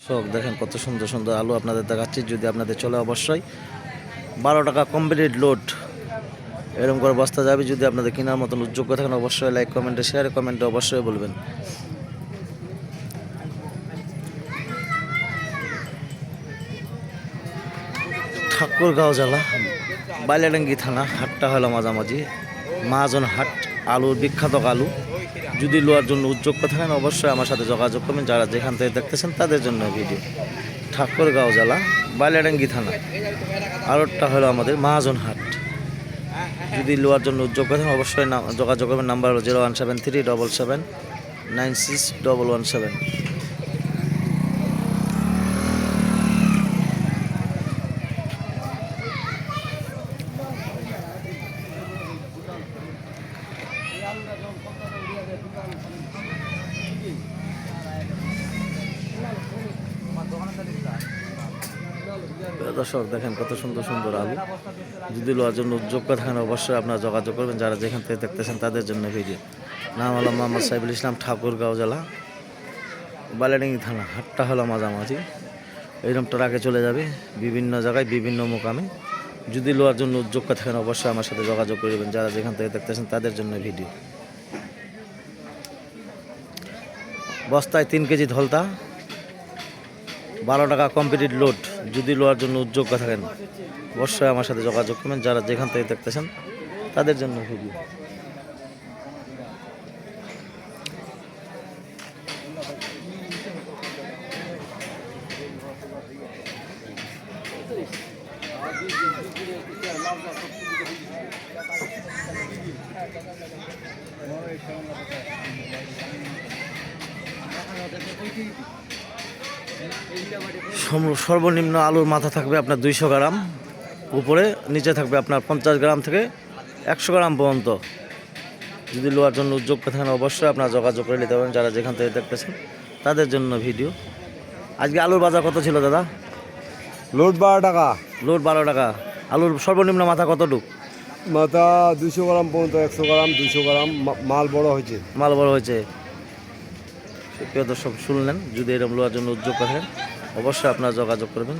সব দেখেন কত সুন্দর সুন্দর আলু আপনাদের দেখাচ্ছি। যদি আপনাদের চলে অবশ্যই 12 টাকা কমপ্লিট লোড এরকম করে বস্তা যাবে। যদি আপনাদের কেনার মতন যোগ্য থাকেন অবশ্যই লাইক কমেন্টে শেয়ারে কমেন্টে অবশ্যই বলবেন। ঠাকুরগাঁও জেলা বাইলাডাঙ্গি থানা, হাটটা হলো মাঝামাঝি মহাজন হাট। আলুর বিখ্যাত আলু। যদি লোয়ার জন্য উদ্যোগ থাকেন অবশ্যই আমার সাথে যোগাযোগ করবেন। যারা যেখান থেকে দেখতেছেন তাদের জন্য ভিডিও। ঠাকুরগাঁও জেলা বাইলাডাঙ্গি থানা, আরোটা হলো আমাদের মহাজন হাট। যদি লোয়ার জন্য উদ্যোগ থাকেন অবশ্যই যোগাযোগ করবেন। নাম্বার হলো 017377961117। দর্শক দেখেন কত সুন্দর সুন্দর আলু। যদি লোয়ার জন্য যোগ্য থাকেন অবশ্যই আপনারা যোগাযোগ করবেন। যারা যেখান থেকে দেখতেছেন তাদের জন্য ভিডিও। নাম হলো মোহাম্মদ সাইফুল ইসলাম, ঠাকুরগাঁও জেলা বাইলাডাঙ্গি থানা, হাটটা হলো মাঝামাঝি। এইরকম ট্রাকে চলে যাবে বিভিন্ন জায়গায় বিভিন্ন মোকামে। যদি লোয়ার জন্য যোগ্য থাকেন অবশ্যই আমার সাথে যোগাযোগ করবেন। যারা যেখান থেকে দেখতেছেন তাদের জন্য ভিডিও। বস্তায় 3 কেজি ধলতা, 12 টাকা কমপ্লিট লোড। যদি লোয়ার জন্য উদ্যোগ থাকেন অবশ্যই আমার সাথে যোগাযোগ করবেন। যারা যেখান থেকে দেখতেছেন তাদের জন্য ভিডিও। সর্বনিম্ন আলুর মাথা থাকবে আপনার 200 গ্রাম, উপরে নিচে থাকবে আপনার 50 গ্রাম থেকে 100 গ্রাম পর্যন্ত। যদি লোয়ার জন্য উদ্যোগ থাকেন অবশ্যই আপনারা যোগাযোগ করে নিতে পারেন। যারা যেখান থেকে দেখতেছেন তাদের জন্য ভিডিও। আজকে আলুর বাজার কত ছিল দাদা? লোড 12 টাকা। লোড 12 টাকা। আলুর সর্বনিম্ন মাথা কতটুক? মাথা 200 গ্রাম পর্যন্ত, 100 গ্রাম, 200 গ্রাম। মাল বড় হয়েছে। মাল বড় হয়েছে। প্রিয় দর্শক শুনলেন, যদি এরকম লোয়ার জন্য উদ্যোগ থাকেন অবশ্যই আপনারা যোগাযোগ করবেন।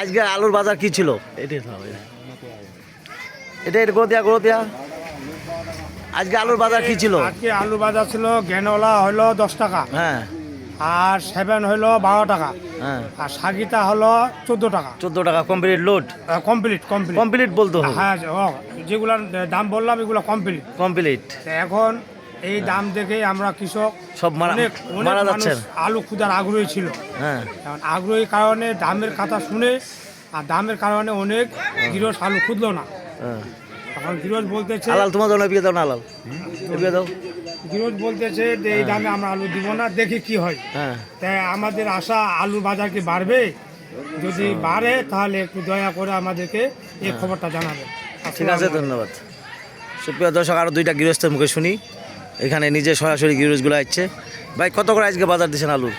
আজকে আলুর বাজার কি ছিল? আজকে আলুর বাজার কি ছিল? আজকে আলুর বাজার ছিল গেনওয়ালা হলো 10 টাকা, হ্যাঁ, আর 7 হলো 12 টাকা, হ্যাঁ, আর সাগিতা হলো 14 টাকা। 14 টাকা complete load. Complete complete complete বলতে হবে। হ্যাঁ, যেগুলার দাম বললাম এগুলো কমপ্লিট। কমপ্লিট। এখন এই দাম দেখে আমরা কৃষক সব মারা মানুষ যাচ্ছেন। আলু খুদার আগ্রহী ছিল। হ্যাঁ, এখন আগ্রহী কারণে দামের কথা শুনে আর দামের কারণে অনেক গৃহস্থ আলু খুঁজলো না। হ্যাঁ। এখন গৃহস্থ বলতেছে, আলাল তোমার জন্য বিয়ে দাও না, আলাল বিয়ে দাও। গৃহস্থ বলতেছে যে এই দামে আমরা আলু দিব না, দেখি কি হয়। হ্যাঁ, তাই আমাদের আশা আলুর বাজার কি বাড়বে? যদি বাড়ে তাহলে একটু দয়া করে আমাদেরকে এই খবরটা জানাবেন। ঠিক আছে, ধন্যবাদ। সুপ্রিয় দর্শক, আরও 2টা গৃহস্থের মুখে শুনি। এখানে নিজে সরাসরি গৃহস্থগুলো আসছে। ভাই কত করে আজকে বাজার দিচ্ছেন আলুর?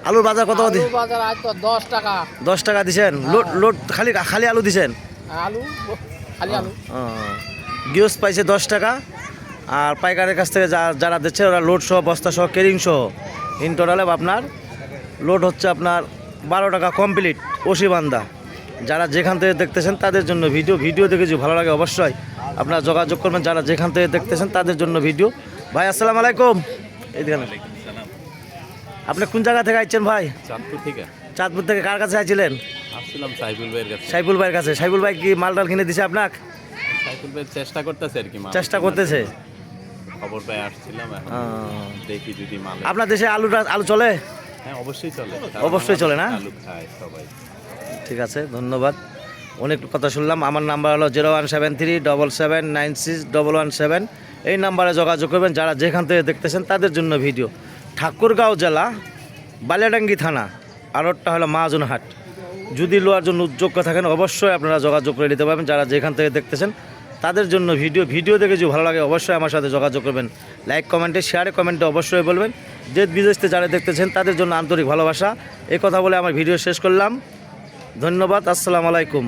আলুর বাজার কত? বাজার আজ তো 10 টাকা। 10 টাকা দিচ্ছেন। লোড লোড খালি খালি আলু দিচ্ছেন? আলু খালি আলু। গৃহস্থ পাইছে 10 টাকা, আর পাইকারের কাছ থেকে যারা দিচ্ছে ওরা লোড সহ, বস্তা সহ, কেরিং সহ ইন টোটালে আপনার লোড হচ্ছে আপনার 12 টাকা কমপ্লিট ওসিবান্ধা। যারা যেখান থেকে দেখতেছেন তাদের জন্য ভিডিও দেখে যদি ভালো লাগে অবশ্যই আপনারা যোগাযোগ করবেন। যারা যেখান থেকে দেখতেছেন তাদের জন্য ভিডিও। ভাই আসসালামু আলাইকুম। এইখানে আপনি কোন জায়গা থেকে আসছেন ভাই? চাঁদপুর থেকে। চাঁদপুর থেকে কার কাছে আইছিলেন? আসছিলাম সাইফুল ভাইয়ের কাছে। সাইফুল ভাইয়ের কাছে। সাইফুল ভাই কি মালটাল কিনে দিছে আপনাকে? সাইফুল ভাই চেষ্টা করতেছে আর কি, চেষ্টা করতেছে। খবর পাই আসছিলাম, এখন দেখি যদি মাল। আপনার দেশে আলু চলে? হ্যাঁ, অবশ্যই চলে। অবশ্যই চলে না? আলু খায় সবাই। ঠিক আছে, ধন্যবাদ। অনেক কথা শুনলাম। আমার নাম্বার হলো 017377961117। এই নাম্বারে যোগাযোগ করবেন। যারা যেখান থেকে দেখতেছেন তাদের জন্য ভিডিও। ঠাকুরগাঁও জেলা বাইলাডাঙ্গি থানা, আরোটা হলো মহাজন হাট। যদি লোয়ার জন্য উদ্যোগ থাকেন অবশ্যই আপনারা যোগাযোগ করে নিতে পারবেন। যারা যেখান থেকে দেখতেছেন তাদের জন্য ভিডিও দেখে যদি ভালো লাগে অবশ্যই আমার সাথে যোগাযোগ করবেন। লাইক কমেন্টে শেয়ারে কমেন্টে অবশ্যই বলবেন। দেশ বিদেশে যারা দেখতেছেন তাদের জন্য আন্তরিক ভালোবাসা। এই কথা বলে আমার ভিডিও শেষ করলাম। ধন্যবাদ। আসসালামু আলাইকুম।